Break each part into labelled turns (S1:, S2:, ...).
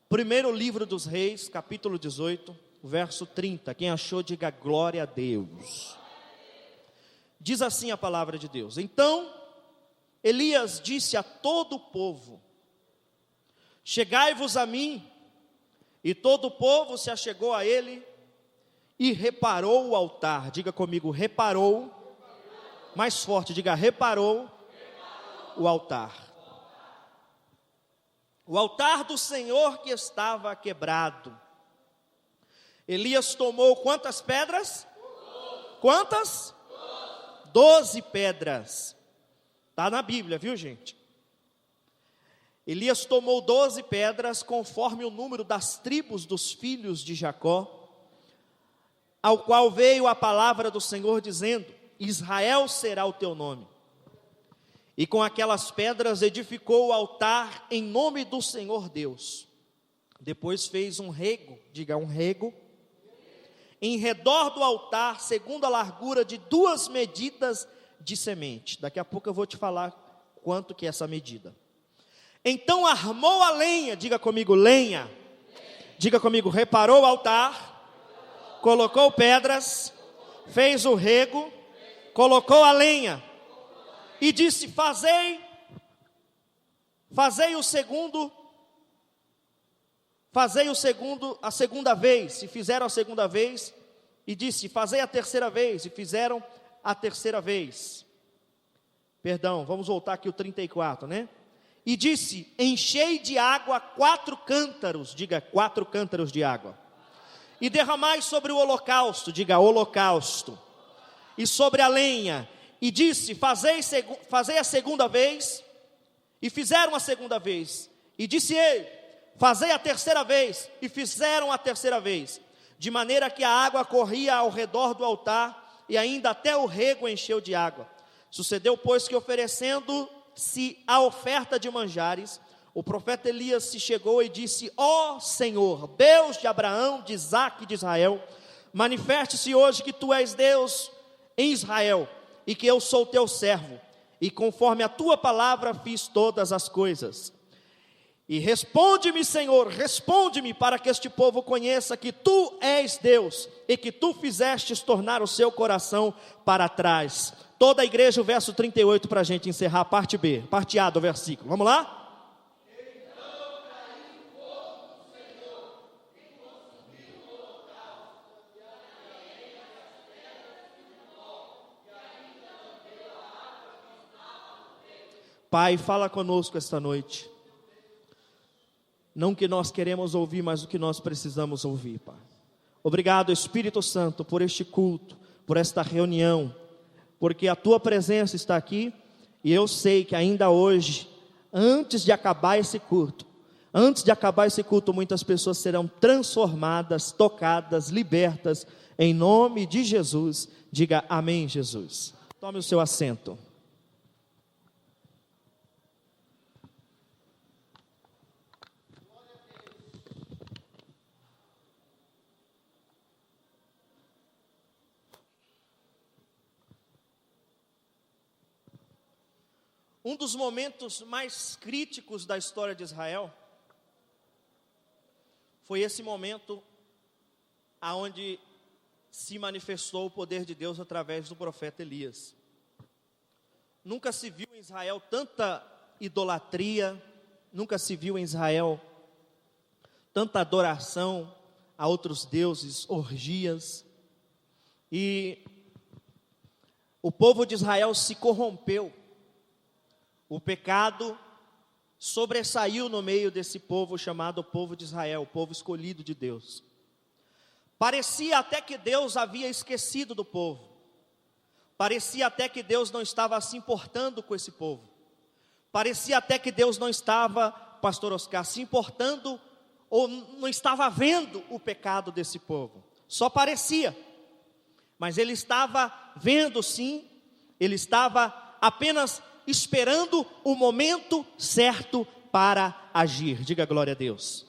S1: Primeiro livro dos Reis, capítulo 18, verso 30. Quem achou, diga glória a Deus. Diz assim a palavra de Deus: Então Elias disse a todo o povo: Chegai-vos a mim. E todo o povo se achegou a ele e reparou o altar. Diga comigo, reparou. Mais forte, diga reparou o altar. O altar do Senhor que estava quebrado. Elias tomou quantas pedras? Quantas? 12 pedras. Está na Bíblia, viu, gente? Elias tomou 12 pedras, conforme o número das tribos dos filhos de Jacó, ao qual veio a palavra do Senhor dizendo: Israel será o teu nome. E com aquelas pedras edificou o altar em nome do Senhor Deus. Depois fez um rego, diga um rego, em redor do altar, segundo a largura de 2 medidas de semente. Daqui a pouco eu vou te falar quanto que é essa medida. Então armou a lenha, diga comigo lenha. Diga comigo, reparou o altar, colocou pedras, fez o rego, colocou a lenha. E disse: fazei a segunda vez. E fizeram a segunda vez. E disse: fazei a terceira vez. E fizeram a terceira vez. Perdão, vamos voltar aqui o 34, né? E disse: enchei de água 4 cântaros. Diga 4 cântaros de água. E derramai sobre o holocausto. Diga holocausto. E sobre a lenha. E disse: fazei a segunda vez. E fizeram a segunda vez. E disse ele: fazei a terceira vez. E fizeram a terceira vez. De maneira que a água corria ao redor do altar, e ainda até o rego encheu de água. Sucedeu, pois, que oferecendo-se a oferta de manjares, o profeta Elias se chegou e disse: ó Senhor, Deus de Abraão, de Isaque e de Israel, manifeste-se hoje que tu és Deus em Israel, e que eu sou teu servo, e conforme a tua palavra fiz todas as coisas. E responde-me, Senhor, responde-me, para que este povo conheça que tu és Deus, e que tu fizestes tornar o seu coração para trás. Toda a igreja, o verso 38, para a gente encerrar a parte B, parte A do versículo, vamos lá? Pai, fala conosco esta noite. Não o que nós queremos ouvir, mas o que nós precisamos ouvir, Pai. Obrigado, Espírito Santo, por este culto, por esta reunião, porque a tua presença está aqui, e eu sei que ainda hoje, antes de acabar esse culto, muitas pessoas serão transformadas, tocadas, libertas, em nome de Jesus. Diga amém, Jesus. Tome o seu assento. Um dos momentos mais críticos da história de Israel foi esse momento aonde se manifestou o poder de Deus através do profeta Elias. Nunca se viu em Israel tanta idolatria, nunca se viu em Israel tanta adoração a outros deuses, orgias. E o povo de Israel se corrompeu. O pecado sobressaiu no meio desse povo chamado povo de Israel, o povo escolhido de Deus. Parecia até que Deus havia esquecido do povo. Parecia até que Deus não estava se importando com esse povo. Parecia até que Deus não estava, pastor Oscar, se importando ou não estava vendo o pecado desse povo. Só parecia. Mas ele estava vendo sim, ele estava apenas esperando o momento certo para agir. Diga glória a Deus.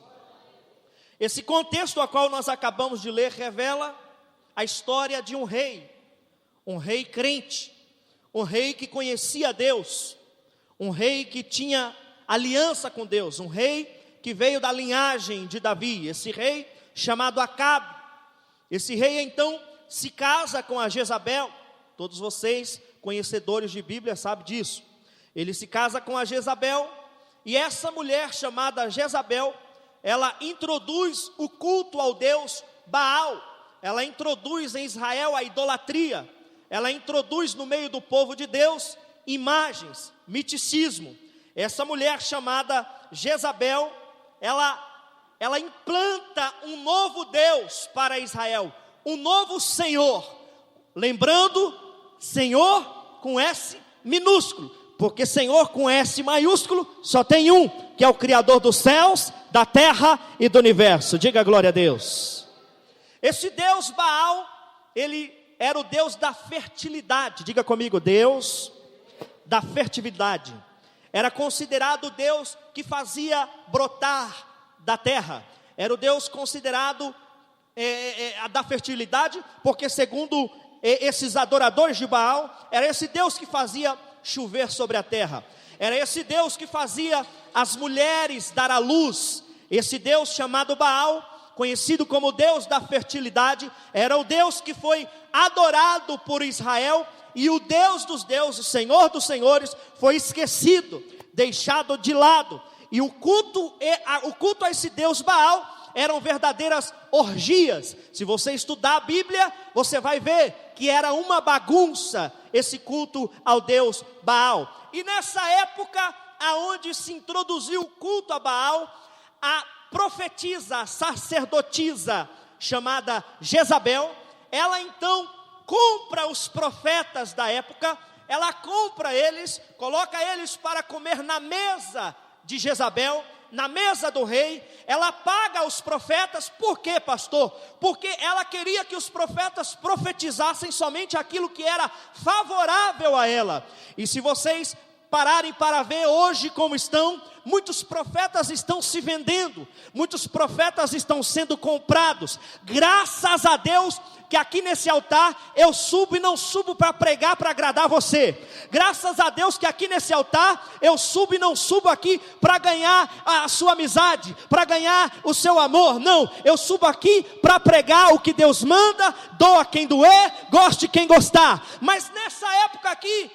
S1: Esse contexto a qual nós acabamos de ler revela a história de um rei crente, um rei que conhecia Deus, um rei que tinha aliança com Deus, um rei que veio da linhagem de Davi, esse rei chamado Acabe. Esse rei então se casa com a Jezabel. Todos vocês, conhecedores de Bíblia, sabem disso. Ele se casa com a Jezabel, e essa mulher chamada Jezabel, ela introduz o culto ao Deus Baal. Ela introduz em Israel a idolatria. Ela introduz no meio do povo de Deus imagens, miticismo. Essa mulher chamada Jezabel, ela implanta um novo Deus para Israel, um novo Senhor. Lembrando, Senhor com S minúsculo, porque Senhor com S maiúsculo só tem um, que é o Criador dos céus, da terra e do universo. Diga glória a Deus. Esse Deus Baal, ele era o Deus da fertilidade. Diga comigo, Deus da fertilidade. Era considerado o Deus que fazia brotar da terra. Era o Deus considerado da fertilidade, porque segundo esses adoradores de Baal, era esse Deus que fazia chover sobre a terra. Era esse Deus que fazia as mulheres dar à luz. Esse Deus chamado Baal, conhecido como Deus da fertilidade, era o Deus que foi adorado por Israel, e o Deus dos deuses, o Senhor dos senhores, foi esquecido, deixado de lado. E o culto a esse Deus Baal eram verdadeiras orgias. Se você estudar a Bíblia, você vai ver que era uma bagunça esse culto ao Deus Baal. E nessa época, aonde se introduziu o culto a Baal, a profetisa, a sacerdotisa chamada Jezabel, ela então compra os profetas da época, ela compra eles, coloca eles para comer na mesa de Jezabel, na mesa do rei. Ela paga os profetas. Por quê, pastor? Porque ela queria que os profetas profetizassem somente aquilo que era favorável a ela. E se vocês pararem para ver hoje como estão, muitos profetas estão se vendendo, muitos profetas estão sendo comprados. Graças a Deus que aqui nesse altar eu subo e não subo para pregar para agradar você. Graças a Deus que aqui nesse altar eu subo e não subo aqui para ganhar a sua amizade, para ganhar o seu amor. Não, eu subo aqui para pregar o que Deus manda, doa quem doer, goste quem gostar. Mas nessa época aqui,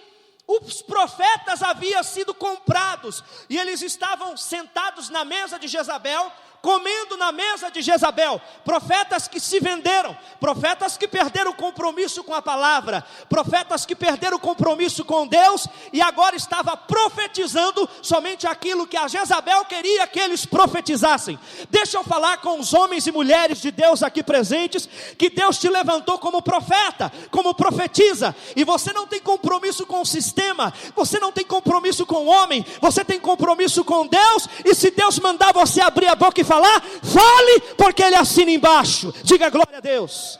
S1: os profetas haviam sido comprados, e eles estavam sentados na mesa de Jezabel, comendo na mesa de Jezabel. Profetas que se venderam, profetas que perderam o compromisso com a palavra, profetas que perderam o compromisso com Deus, e agora estava profetizando somente aquilo que a Jezabel queria que eles profetizassem. Deixa eu falar com os homens e mulheres de Deus aqui presentes, que Deus te levantou como profeta, como profetisa, e você não tem compromisso com o sistema, você não tem compromisso com o homem, você tem compromisso com Deus. E se Deus mandar você abrir a boca e falar, fale, porque Ele assina embaixo. Diga glória a Deus.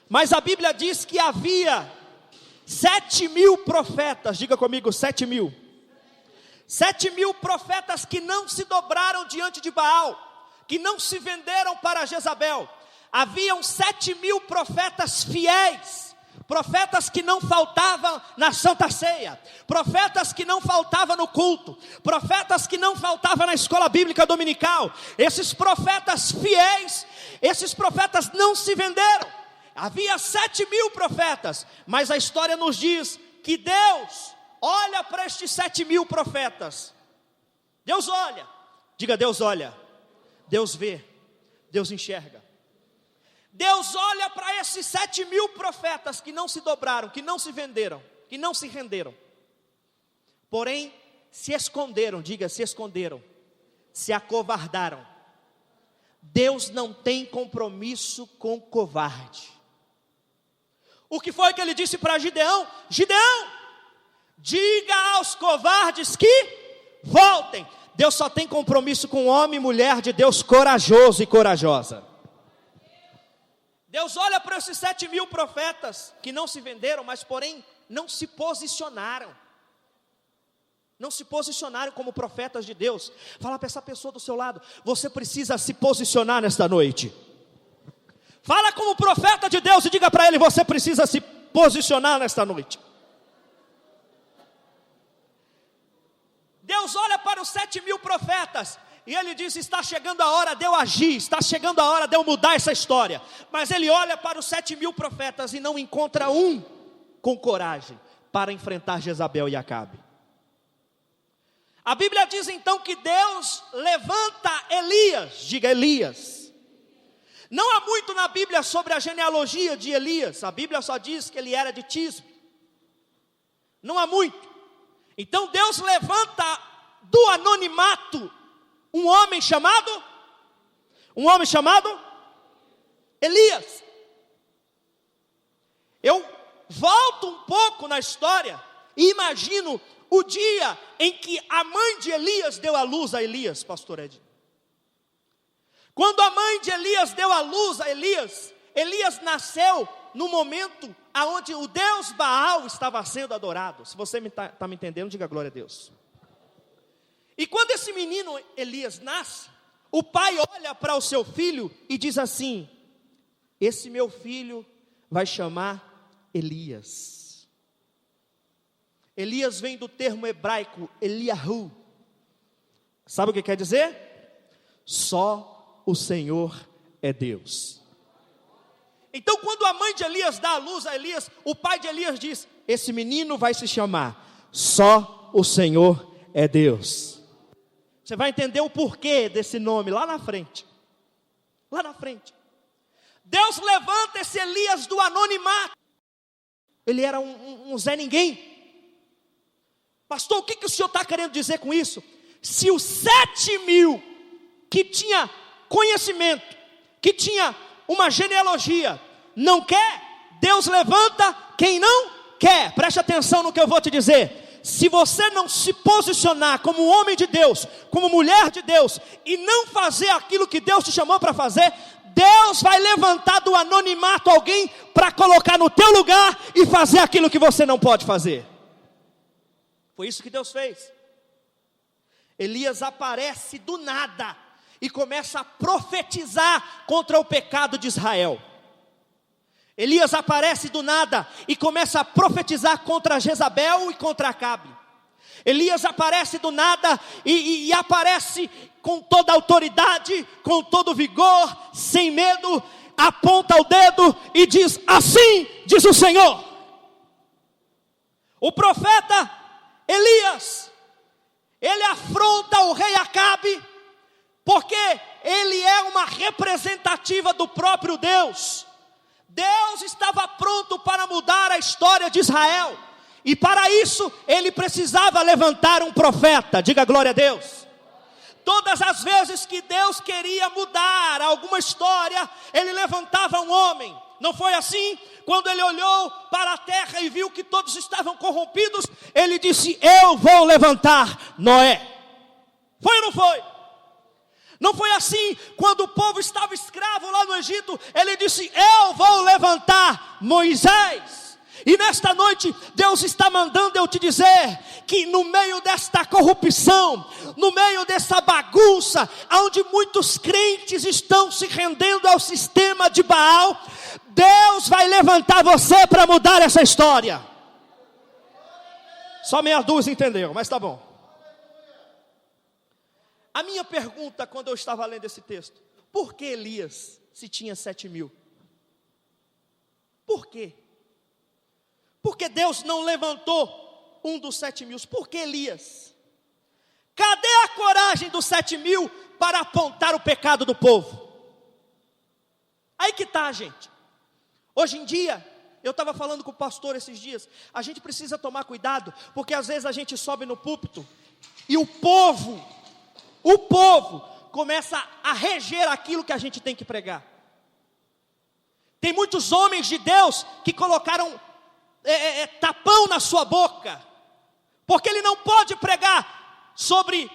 S1: Mas a Bíblia diz que havia 7.000 profetas. Diga comigo, 7.000. 7.000 profetas que não se dobraram diante de Baal, que não se venderam para Jezabel. Haviam 7.000 profetas fiéis, profetas que não faltavam na Santa Ceia, profetas que não faltavam no culto, profetas que não faltavam na escola bíblica dominical. Esses profetas fiéis, esses profetas não se venderam. Havia 7.000 profetas, mas a história nos diz que Deus olha para estes 7.000 profetas. Deus olha, diga Deus olha, Deus vê, Deus enxerga. Deus olha para esses 7.000 profetas que não se dobraram, que não se venderam, que não se renderam, porém se esconderam. Diga, se esconderam, se acovardaram. Deus não tem compromisso com covarde. O que foi que ele disse para Gideão? Gideão, diga aos covardes que voltem. Deus só tem compromisso com homem e mulher de Deus corajoso e corajosa. Deus olha para esses 7.000 profetas que não se venderam, mas porém não se posicionaram. Não se posicionaram como profetas de Deus. Fala para essa pessoa do seu lado, você precisa se posicionar nesta noite. Fala como profeta de Deus e diga para ele, você precisa se posicionar nesta noite. Deus Deus olha para os 7.000 profetas, e ele diz, está chegando a hora de eu agir, está chegando a hora de eu mudar essa história. Mas ele olha para os 7.000 profetas e não encontra um com coragem para enfrentar Jezabel e Acabe. A Bíblia diz então que Deus levanta Elias, diga Elias. Não há muito na Bíblia sobre a genealogia de Elias, a Bíblia só diz que ele era de Tisbe. Não há muito. Então Deus levanta do anonimato um homem chamado Elias. Eu volto um pouco na história e imagino o dia em que a mãe de Elias deu à luz a Elias, pastor Ed. Quando a mãe de Elias deu à luz a Elias, Elias nasceu no momento onde o Deus Baal estava sendo adorado. Se você está me entendendo, diga glória a Deus. E quando esse menino Elias nasce, o pai olha para o seu filho e diz assim: esse meu filho vai chamar Elias. Elias vem do termo hebraico Eliahu. Sabe o que quer dizer? Só o Senhor é Deus. Então quando a mãe de Elias dá a luz a Elias, o pai de Elias diz: esse menino vai se chamar Só o Senhor é Deus. Você vai entender o porquê desse nome lá na frente. Lá na frente. Deus levanta esse Elias do anonimato. Ele era um Zé Ninguém. Pastor, o que o senhor está querendo dizer com isso? Se os 7.000 que tinha conhecimento, que tinha uma genealogia, não quer, Deus levanta quem não quer. Preste atenção no que eu vou te dizer. Se você não se posicionar como homem de Deus, como mulher de Deus, e não fazer aquilo que Deus te chamou para fazer, Deus vai levantar do anonimato alguém para colocar no teu lugar e fazer aquilo que você não pode fazer. Foi isso que Deus fez. Elias aparece do nada e começa a profetizar contra o pecado de Israel. Elias aparece do nada e começa a profetizar contra Jezabel e contra Acabe. Elias aparece do nada e aparece com toda a autoridade, com todo vigor, sem medo, aponta o dedo e diz: assim diz o Senhor. O profeta Elias, ele afronta o rei Acabe, porque ele é uma representativa do próprio Deus. Deus estava pronto para mudar a história de Israel, e para isso ele precisava levantar um profeta. Diga glória a Deus. Todas as vezes que Deus queria mudar alguma história, ele levantava um homem. Não foi assim? Quando ele olhou para a terra e viu que todos estavam corrompidos, ele disse: eu vou levantar Noé. Foi ou não foi? Não foi assim quando o povo estava escravo lá no Egito? Ele disse: eu vou levantar Moisés. E nesta noite Deus está mandando eu te dizer que no meio desta corrupção, no meio dessa bagunça, onde muitos crentes estão se rendendo ao sistema de Baal, Deus vai levantar você para mudar essa história. Só meia dúzia entendeu, mas tá bom. A minha pergunta quando eu estava lendo esse texto: por que Elias se tinha 7.000? Por quê? Por que Deus não levantou um dos 7.000? Por que Elias? Cadê a coragem dos 7.000 para apontar o pecado do povo? Aí que está, gente. Hoje em dia, eu estava falando com o pastor esses dias, a gente precisa tomar cuidado, porque às vezes a gente sobe no púlpito e o povo começa a reger aquilo que a gente tem que pregar. Tem muitos homens de Deus que colocaram tapão na sua boca, porque ele não pode pregar sobre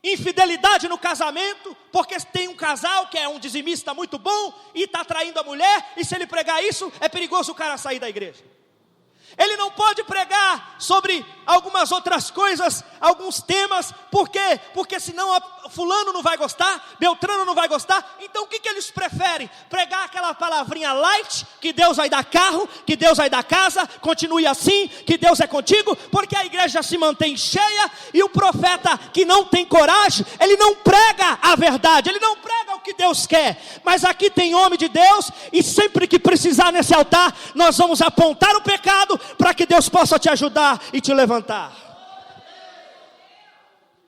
S1: infidelidade no casamento, porque tem um casal que é um dizimista muito bom e está traindo a mulher, e se ele pregar isso, é perigoso o cara sair da igreja. Ele não pode pregar sobre algumas outras coisas, alguns temas. Por quê? Porque senão fulano não vai gostar, Beltrano não vai gostar. Então o que eles preferem? Pregar aquela palavrinha light, que Deus vai dar carro, que Deus vai dar casa, continue assim, que Deus é contigo, porque a igreja se mantém cheia. E o profeta que não tem coragem, ele não prega a verdade, ele não prega o que Deus quer. Mas aqui tem homem de Deus, e sempre que precisar nesse altar, nós vamos apontar o pecado, para que Deus possa te ajudar e te levantar.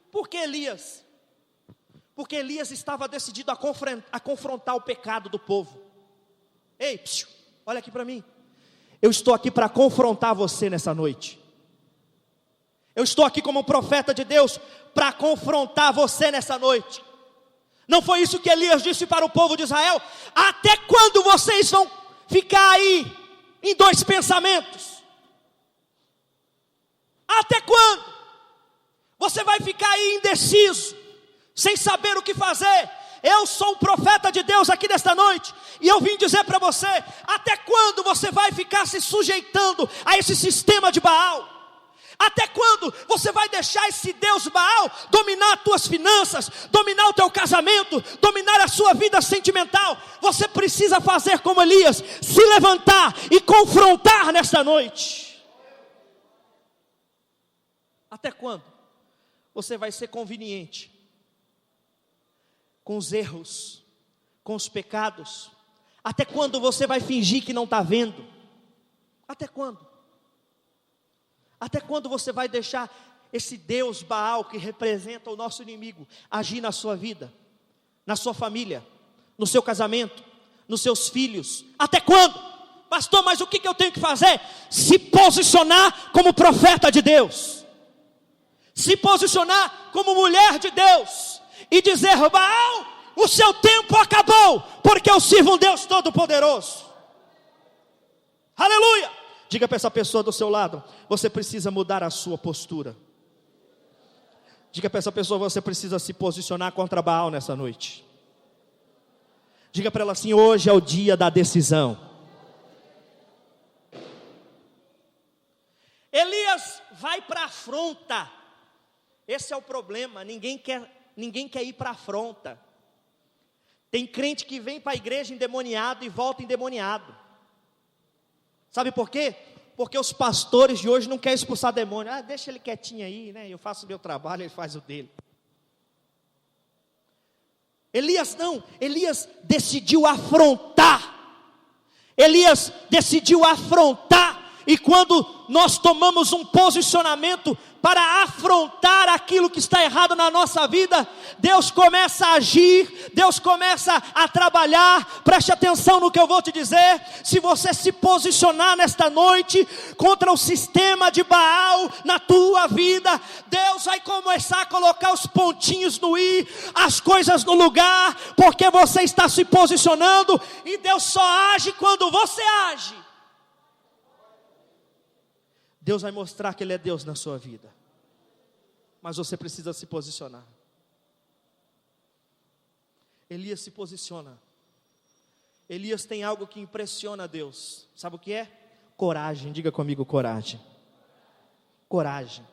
S1: Por que Elias? Porque Elias estava decidido a confrontar o pecado do povo. Ei, psiu, olha aqui para mim. Eu estou aqui para confrontar você nessa noite. Eu estou aqui como profeta de Deus para confrontar você nessa noite. Não foi isso que Elias disse para o povo de Israel? Até quando vocês vão ficar aí em dois pensamentos? Até quando? Você vai ficar aí indeciso, sem saber o que fazer? Eu sou o profeta de Deus aqui nesta noite, e eu vim dizer para você: até quando você vai ficar se sujeitando a esse sistema de Baal? Até quando você vai deixar esse Deus Baal dominar as tuas finanças, dominar o teu casamento, dominar a sua vida sentimental? Você precisa fazer como Elias, se levantar e confrontar nesta noite. Até quando você vai ser conveniente com os erros, com os pecados? Até quando você vai fingir que não está vendo? Até quando? Até quando você vai deixar esse Deus Baal, que representa o nosso inimigo, agir na sua vida, na sua família, no seu casamento, nos seus filhos? Até quando? Pastor, mas o que eu tenho que fazer? Se posicionar como profeta de Deus, se posicionar como mulher de Deus, e dizer: Baal, o seu tempo acabou, porque eu sirvo um Deus todo-poderoso. Aleluia! Diga para essa pessoa do seu lado: você precisa mudar a sua postura. Diga para essa pessoa: você precisa se posicionar contra Baal nessa noite. Diga para ela assim: hoje é o dia da decisão. Elias vai para a afronta. Esse é o problema, ninguém quer ir para a afronta. Tem crente que vem para a igreja endemoniado e volta endemoniado. Sabe por quê? Porque os pastores de hoje não querem expulsar demônio. Deixa ele quietinho aí, né? Eu faço o meu trabalho, ele faz o dele. Elias não, Elias decidiu afrontar. Elias decidiu afrontar. E quando nós tomamos um posicionamento para afrontar aquilo que está errado na nossa vida, Deus começa a agir, Deus começa a trabalhar. Preste atenção no que eu vou te dizer. Se você se posicionar nesta noite contra o sistema de Baal na tua vida, Deus vai começar a colocar os pontinhos no i, as coisas no lugar, porque você está se posicionando. E Deus só age quando você age. Deus vai mostrar que Ele é Deus na sua vida, mas você precisa se posicionar. Elias se posiciona. Elias tem algo que impressiona a Deus. Sabe o que é? Coragem. Diga comigo: coragem. Coragem.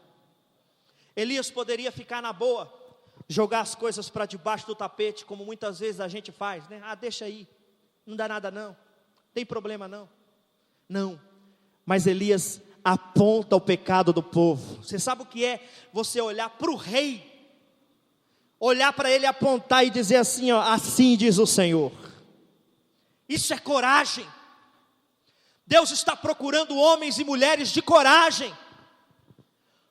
S1: Elias poderia ficar na boa, jogar as coisas para debaixo do tapete, como muitas vezes a gente faz, né? Deixa aí, não dá nada não, tem problema não. Não, mas Elias aponta o pecado do povo. Você sabe o que é você olhar para o rei, olhar para ele, apontar e dizer assim: assim diz o Senhor. Isso é coragem. Deus está procurando homens e mulheres de coragem,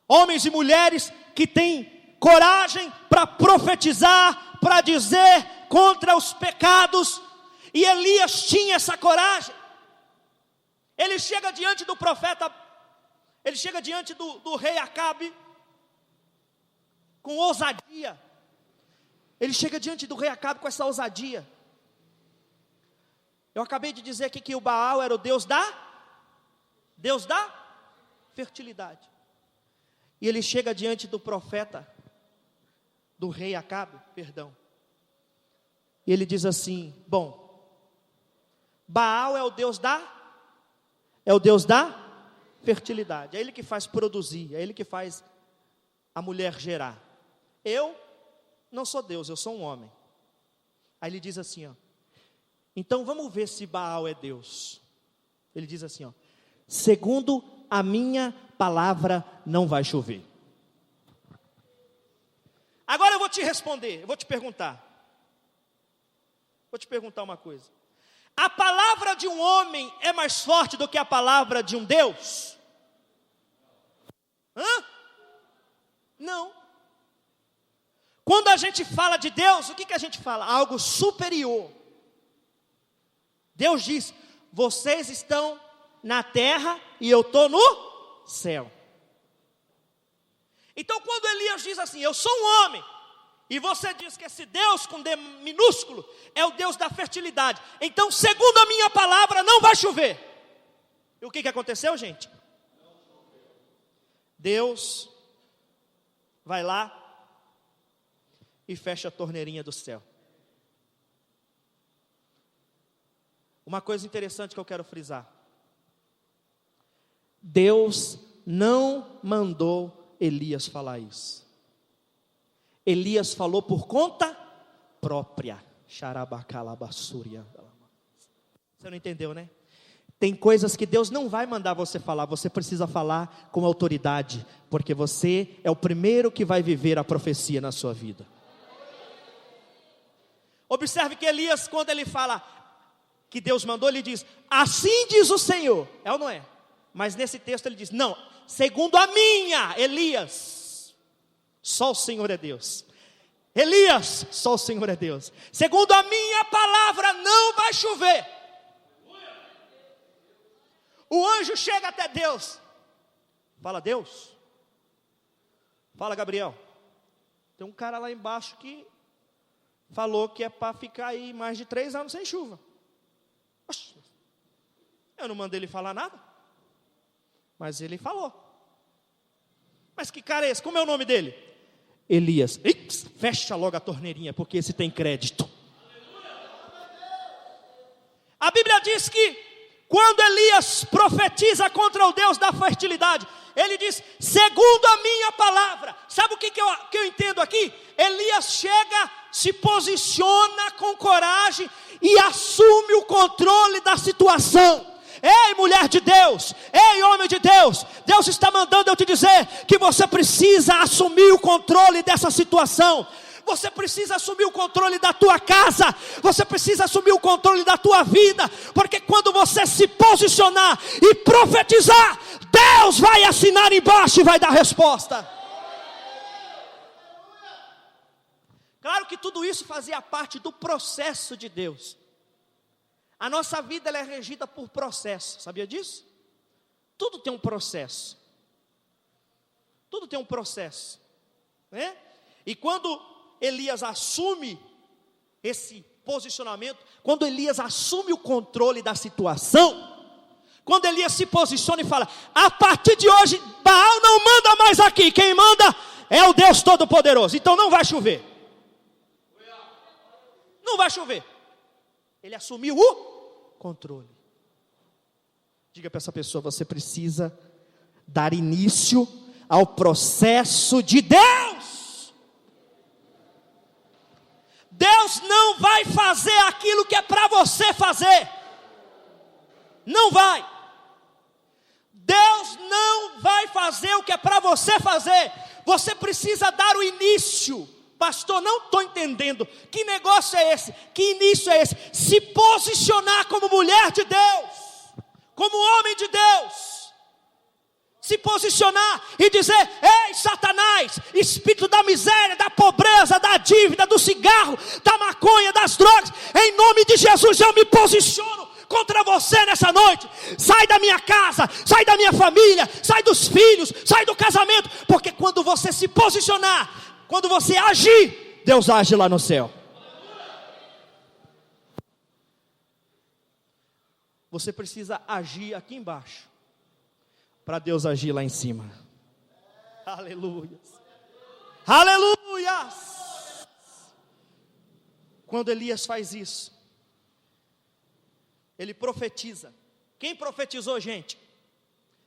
S1: homens e mulheres que têm coragem para profetizar, para dizer contra os pecados. E Elias tinha essa coragem. Ele chega diante do profeta, ele chega diante do rei Acabe com ousadia. Ele chega diante do rei Acabe com essa ousadia. Eu acabei de dizer aqui que o Baal era o Deus da fertilidade. E ele chega diante do profeta, do rei Acabe, e ele diz assim: bom, Baal é o Deus da fertilidade, é Ele que faz produzir, é Ele que faz a mulher gerar. Eu não sou Deus, eu sou um homem. Aí ele diz assim, ó, então vamos ver se Baal é Deus. Ele diz assim, ó, segundo a minha palavra não vai chover. Agora eu vou te responder, eu vou te perguntar. Vou te perguntar uma coisa. A palavra de um homem é mais forte do que a palavra de um Deus? Não. Quando a gente fala de Deus, o que a gente fala? Algo superior. Deus diz, vocês estão na terra e eu estou no céu. Então quando Elias diz assim, eu sou um homem, e você diz que esse Deus com D minúsculo é o Deus da fertilidade, então segundo a minha palavra não vai chover. E o que aconteceu, gente? Deus vai lá e fecha a torneirinha do céu. Uma coisa interessante que eu quero frisar. Deus não mandou Elias falar isso. Elias falou por conta própria. Você não entendeu, né? Tem coisas que Deus não vai mandar você falar, você precisa falar com autoridade, porque você é o primeiro que vai viver a profecia na sua vida. Observe que Elias, quando ele fala que Deus mandou, ele diz, assim diz o Senhor, é ou não é? Mas nesse texto ele diz, não, segundo a minha, Elias, só o Senhor é Deus. Elias, só o Senhor é Deus. Segundo a minha palavra não vai chover. O anjo chega até Deus. Fala, Deus. Fala, Gabriel. Tem um cara lá embaixo que falou que é para ficar aí mais de 3 anos sem chuva. Oxe, eu não mandei ele falar nada. Mas ele falou. Mas que cara é esse? Como é o nome dele? Elias. Fecha logo a torneirinha, porque esse tem crédito. A Bíblia diz que quando Elias profetiza contra o Deus da fertilidade, ele diz, segundo a minha palavra. Sabe o que eu entendo aqui? Elias chega, se posiciona com coragem e assume o controle da situação. Ei, mulher de Deus, ei, homem de Deus, Deus está mandando eu te dizer que você precisa assumir o controle dessa situação. Você precisa assumir o controle da tua casa, você precisa assumir o controle da tua vida, porque quando você se posicionar e profetizar, Deus vai assinar embaixo e vai dar resposta. Claro que tudo isso fazia parte do processo de Deus. A nossa vida ela é regida por processo, sabia disso? Tudo tem um processo. Tudo tem um processo, né? E quando Elias assume esse posicionamento, quando Elias assume o controle da situação, quando Elias se posiciona e fala, a partir de hoje, Baal não manda mais aqui, quem manda é o Deus Todo-Poderoso, então não vai chover. Não vai chover. Ele assumiu o controle. Diga para essa pessoa, você precisa dar início ao processo de Deus. Deus não vai fazer aquilo que é para você fazer. Não vai. Deus não vai fazer o que é para você fazer. Você precisa dar o início. Pastor, não estou entendendo. Que negócio é esse? Que início é esse? Se posicionar como mulher de Deus, como homem de Deus. Se posicionar e dizer, ei Satanás, espírito da miséria, da pobreza, da dívida, do cigarro, da maconha, das drogas, em nome de Jesus eu me posiciono contra você nessa noite. Sai da minha casa, sai da minha família, sai dos filhos, sai do casamento, porque quando você se posicionar, quando você agir, Deus age lá no céu. Você precisa agir aqui embaixo, para Deus agir lá em cima. Aleluia. Aleluia. Quando Elias faz isso, ele profetiza. Quem profetizou, gente?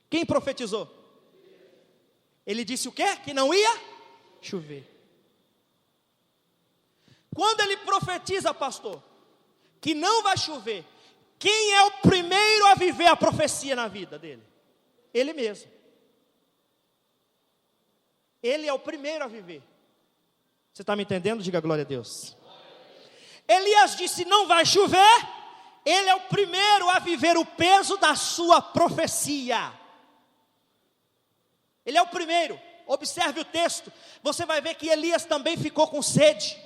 S1: Quem profetizou? Ele disse o quê? Que não ia chover. Quando ele profetiza, pastor, que não vai chover, quem é o primeiro a viver a profecia na vida dele? Ele mesmo. Ele é o primeiro a viver. Você está me entendendo? Diga glória a Deus. Elias disse: não vai chover. Ele é o primeiro a viver o peso da sua profecia. Ele é o primeiro. Observe o texto. Você vai ver que Elias também ficou com sede.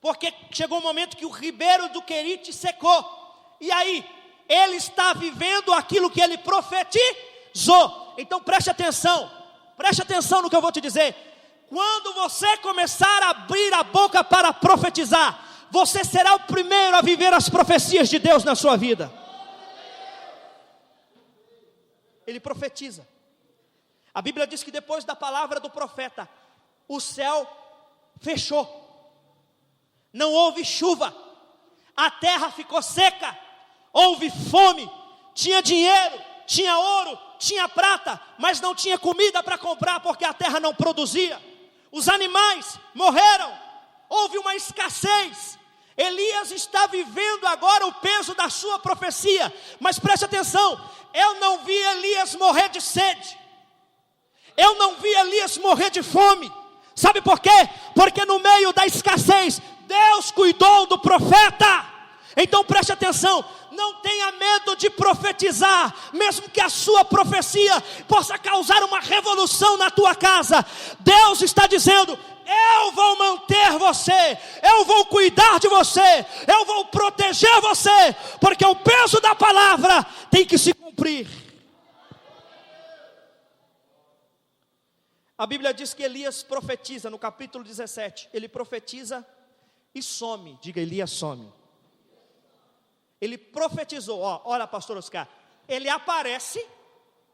S1: Porque chegou um momento que o ribeiro do Querite secou. E aí, ele está vivendo aquilo que ele profetizou. Então preste atenção no que eu vou te dizer. Quando você começar a abrir a boca para profetizar, você será o primeiro a viver as profecias de Deus na sua vida. Ele profetiza. A Bíblia diz que depois da palavra do profeta, o céu fechou. Não houve chuva, a terra ficou seca, houve fome, tinha dinheiro, tinha ouro, tinha prata, mas não tinha comida para comprar porque a terra não produzia. Os animais morreram, houve uma escassez. Elias está vivendo agora o peso da sua profecia, mas preste atenção, eu não vi Elias morrer de sede, eu não vi Elias morrer de fome. Sabe por quê? Porque no meio da escassez, Deus cuidou do profeta. Então preste atenção, não tenha medo de profetizar, mesmo que a sua profecia possa causar uma revolução na tua casa. Deus está dizendo: eu vou manter você, eu vou cuidar de você, eu vou proteger você, porque o peso da palavra tem que se cumprir. A Bíblia diz que Elias profetiza, no capítulo 17, ele profetiza e some. Diga: Elias some. Ele profetizou, olha, pastor Oscar, ele aparece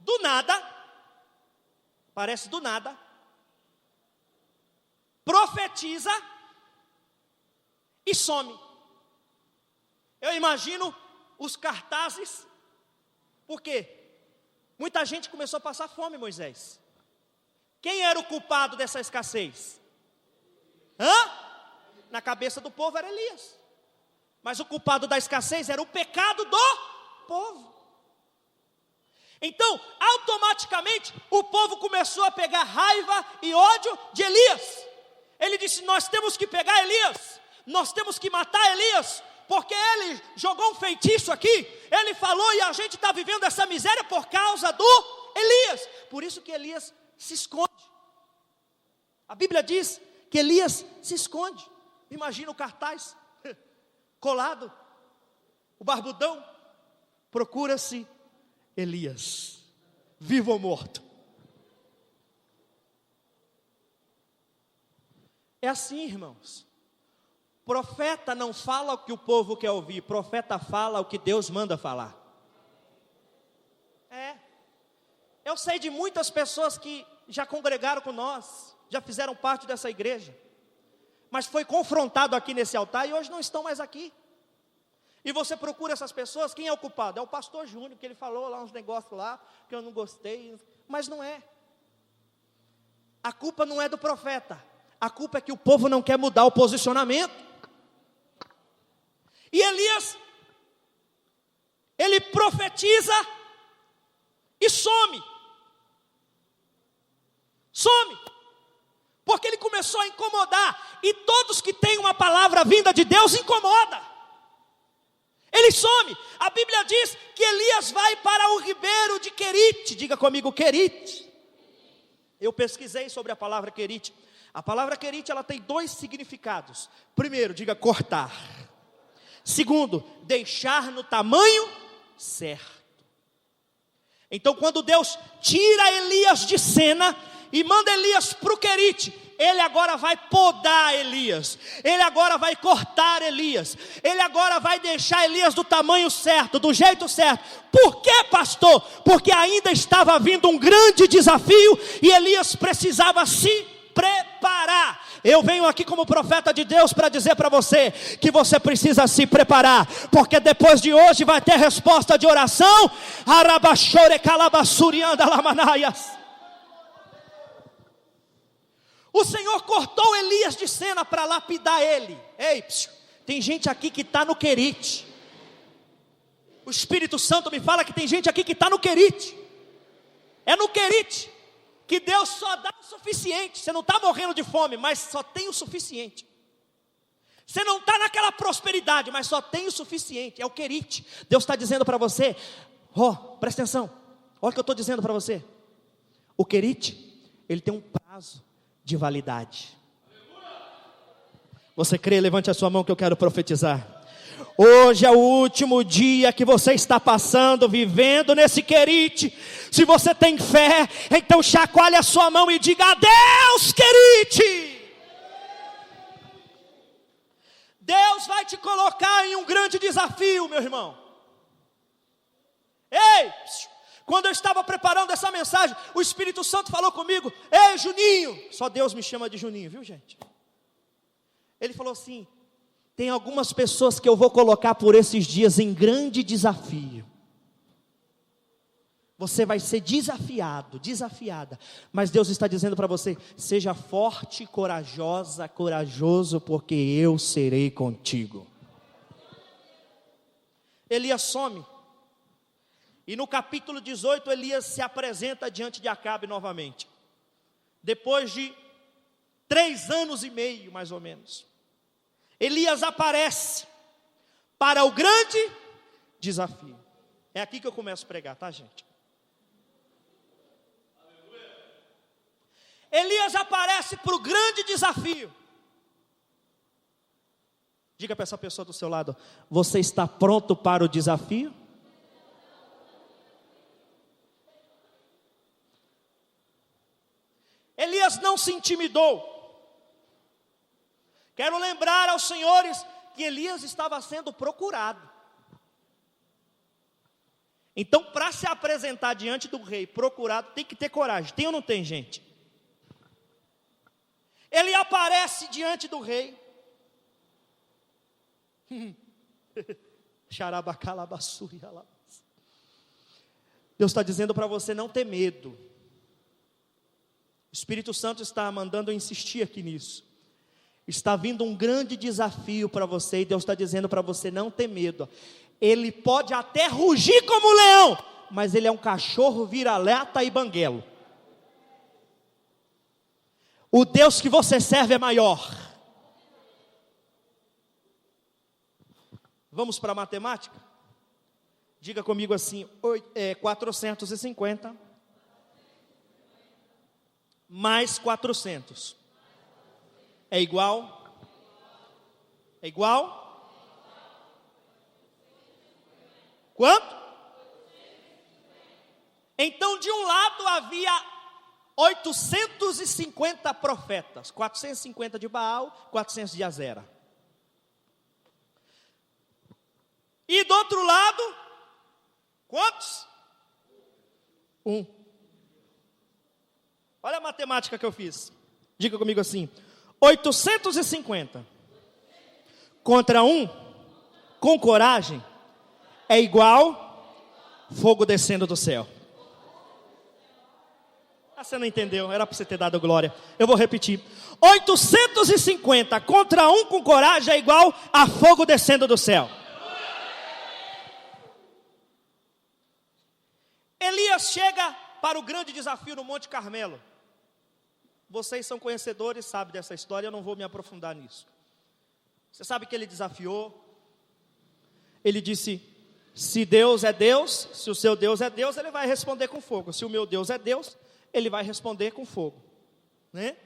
S1: do nada, profetiza e some. Eu imagino os cartazes, porque muita gente começou a passar fome, Moisés. Quem era o culpado dessa escassez? Na cabeça do povo era Elias. Mas o culpado da escassez era o pecado do povo. Então, automaticamente, o povo começou a pegar raiva e ódio de Elias. Ele disse: nós temos que pegar Elias, nós temos que matar Elias, porque ele jogou um feitiço aqui, ele falou e a gente está vivendo essa miséria por causa do Elias. Por isso que Elias se esconde. A Bíblia diz que Elias se esconde. Imagina o cartaz colado, o barbudão, procura-se Elias, vivo ou morto. É assim, irmãos. Profeta não fala o que o povo quer ouvir, profeta fala o que Deus manda falar. Eu sei de muitas pessoas que já congregaram com nós, já fizeram parte dessa igreja, mas foi confrontado aqui nesse altar e hoje não estão mais aqui. E você procura essas pessoas, quem é o culpado? É o pastor Júnior, que ele falou lá uns negócios lá, que eu não gostei, mas não é. A culpa não é do profeta, a culpa é que o povo não quer mudar o posicionamento. E Elias, ele profetiza e some, porque ele começou a incomodar, e todos que têm uma palavra vinda de Deus incomoda. Ele some. A Bíblia diz que Elias vai para o ribeiro de Querite. Diga comigo, Querite. Eu pesquisei sobre a palavra Querite. A palavra Querite, ela tem dois significados. Primeiro, diga cortar. Segundo, deixar no tamanho certo. Então, quando Deus tira Elias de cena e manda Elias para o Querite, ele agora vai podar Elias, ele agora vai cortar Elias, ele agora vai deixar Elias do tamanho certo, do jeito certo. Por quê, pastor? Porque ainda estava vindo um grande desafio e Elias precisava se preparar. Eu venho aqui como profeta de Deus para dizer para você que você precisa se preparar, porque depois de hoje vai ter resposta de oração. O Senhor cortou Elias de cena para lapidar ele. Ei, tem gente aqui que está no querite. O Espírito Santo me fala que tem gente aqui que está no querite. É no querite que Deus só dá o suficiente. Você não está morrendo de fome, mas só tem o suficiente. Você não está naquela prosperidade, mas só tem o suficiente. É o querite. Deus está dizendo para você, presta atenção, olha o que eu estou dizendo para você. O querite, ele tem um prazo de validade. Você crê? Levante a sua mão que eu quero profetizar. Hoje é o último dia que você está passando, vivendo nesse querite. Se você tem fé, então chacoalhe a sua mão e diga: adeus, querite. Deus vai te colocar em um grande desafio, meu irmão. Ei, quando eu estava preparando essa mensagem, o Espírito Santo falou comigo: ei, Juninho. Só Deus me chama de Juninho, viu, gente? Ele falou assim: tem algumas pessoas que eu vou colocar por esses dias em grande desafio. Você vai ser desafiado, desafiada. Mas Deus está dizendo para você: seja forte, corajosa, corajoso, porque eu serei contigo. Elias some. E no capítulo 18, Elias se apresenta diante de Acabe novamente. Depois de 3 anos e meio, mais ou menos. Elias aparece para o grande desafio. É aqui que eu começo a pregar, tá, gente? Elias aparece para o grande desafio. Diga para essa pessoa do seu lado: você está pronto para o desafio? Elias não se intimidou. Quero lembrar aos senhores que Elias estava sendo procurado. Então, para se apresentar diante do rei procurado, tem que ter coragem. Tem ou não tem, gente? Ele aparece diante do rei. Deus está dizendo para você não ter medo. O Espírito Santo está mandando eu insistir aqui nisso. Está vindo um grande desafio para você, e Deus está dizendo para você não ter medo. Ele pode até rugir como leão, mas ele é um cachorro vira-lata e banguelo. O Deus que você serve é maior. Vamos para a matemática? Diga comigo assim: 450 mais 400 é igual? É igual? Quanto? Então, de um lado havia 850 profetas, 450 de Baal, 400 de Azera. E do outro lado, quantos? 1. Olha a matemática que eu fiz. Diga comigo assim: 850 contra 1, com coragem, é igual fogo descendo do céu. Você não entendeu, era para você ter dado glória. Eu vou repetir: 850 contra 1 com coragem é igual a fogo descendo do céu. Elias chega para o grande desafio no Monte Carmelo. Vocês são conhecedores, sabem dessa história, eu não vou me aprofundar nisso. Você sabe que ele desafiou. Ele disse: se Deus é Deus, se o seu Deus é Deus, ele vai responder com fogo. Se o meu Deus é Deus, ele vai responder com fogo, né?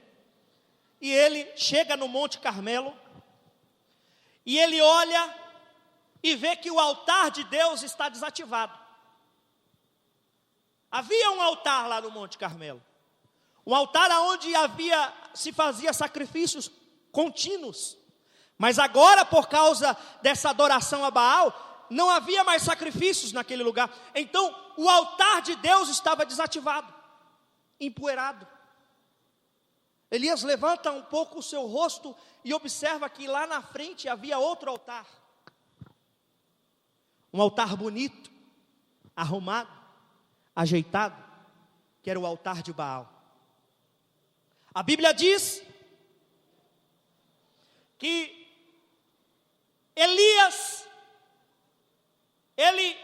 S1: E ele chega no Monte Carmelo, e ele olha e vê que o altar de Deus está desativado. Havia um altar lá no Monte Carmelo. Um altar onde se fazia sacrifícios contínuos. Mas agora, por causa dessa adoração a Baal, não havia mais sacrifícios naquele lugar. Então, o altar de Deus estava desativado, empoeirado. Elias levanta um pouco o seu rosto e observa que lá na frente havia outro altar. Um altar bonito, arrumado, ajeitado, que era o altar de Baal. A Bíblia diz que Elias, ele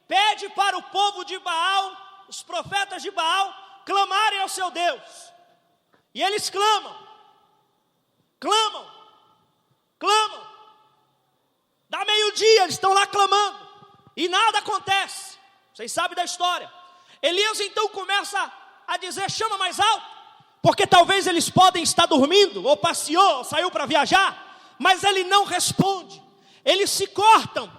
S1: pede para o povo de Baal, os profetas de Baal, clamarem ao seu Deus. E eles clamam, clamam, clamam. Dá meio-dia, eles estão lá clamando, e nada acontece. Vocês sabem da história. Elias então começa a dizer: chama mais alto, porque talvez eles podem estar dormindo, ou passeou, ou saiu para viajar, mas ele não responde. Eles se cortam,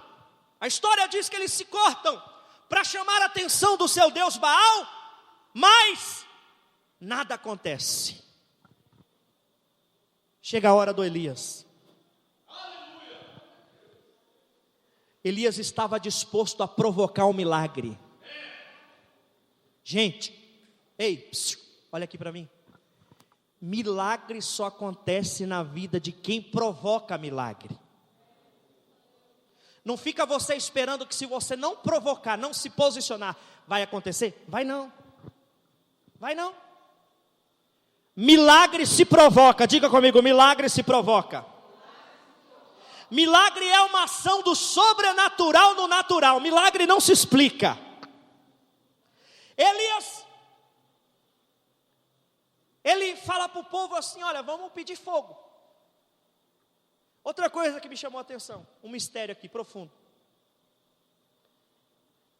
S1: a história diz que eles se cortam, para chamar a atenção do seu Deus Baal, mas nada acontece. Chega a hora do Elias. Elias estava disposto a provocar um milagre. Gente, ei, olha aqui para mim. Milagre só acontece na vida de quem provoca milagre. Não fica você esperando que se você não provocar, não se posicionar, vai acontecer? Vai não. Vai não. Milagre se provoca, diga comigo, milagre se provoca. Milagre é uma ação do sobrenatural no natural, milagre não se explica. Elias, ele fala para o povo assim: olha, vamos pedir fogo. Outra coisa que me chamou a atenção, um mistério aqui profundo.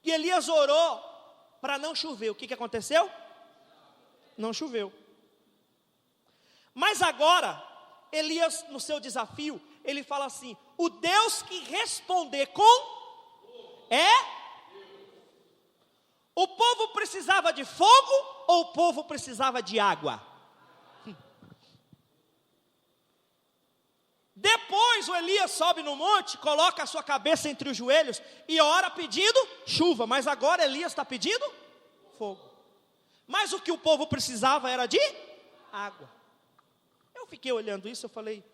S1: E Elias orou para não chover. O que aconteceu? Não choveu. Mas agora, Elias, no seu desafio, ele fala assim: o Deus que responder com é... O povo precisava de fogo ou o povo precisava de água? Depois o Elias sobe no monte, coloca a sua cabeça entre os joelhos e ora pedindo chuva. Mas agora Elias está pedindo fogo. Mas o que o povo precisava era de água. Eu fiquei olhando isso, eu falei: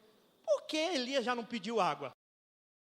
S1: por que Elias já não pediu água?